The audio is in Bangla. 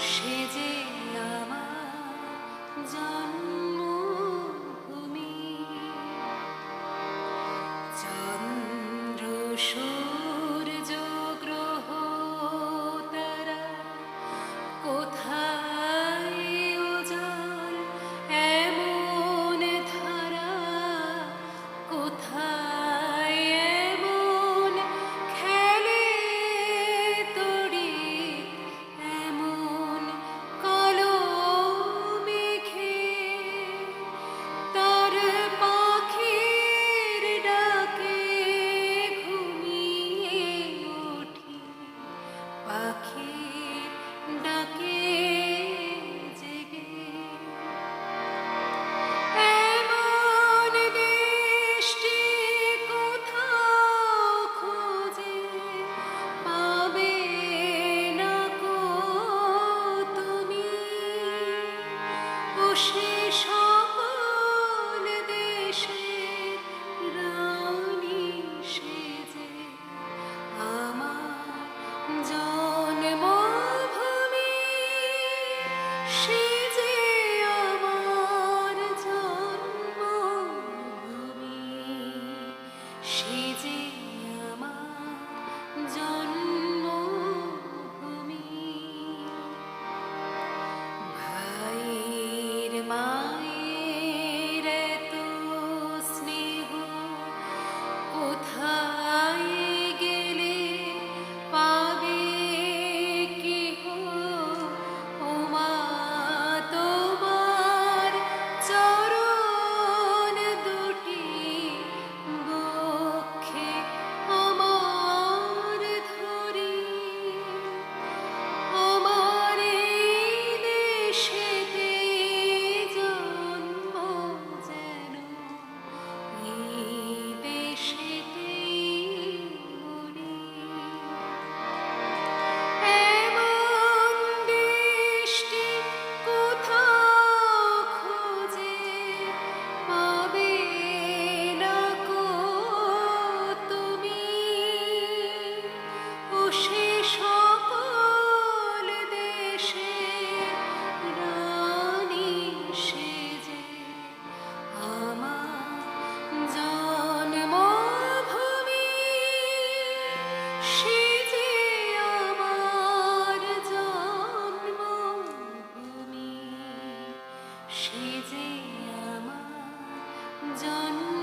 সে যে আমার জন্মভূমি। চন্দ্র সূর্য গ্রহ তারা কোথায় উজাড় এমন ধারা, কোথায় এমন খেলে তড়িৎ, এমন কালো মেঘে তার পাখির ডাকে ঘুমিয়ে উঠি, পাখির ডাকে জেগে। এমন দেশটি কোথাও খুঁজে পাবে না কো তুমি, ও সে সকল দেশের রানী সেজে আমার জন্মভূমি। সে যে আমার জন্মভূমি, সে যে আমার জন্মভূমি। ভাইয়ের মায়ের এত স্নেহ কোথায় গেলে পাবে কেহ, ও মা তোমার চরণ দুটি বক্ষে আমার ধরি। আমার এই দেশেতে জন্ম যেন এই দেশেতেই মরি। এমন দেশটি কোথাও খুঁজে পাবে না কো তুমি, ও সে সকল দেশের রানী সেজে আমার জন্মভূমি। সে যে আমার জন্মভূমি, সে যে আমার জন্ম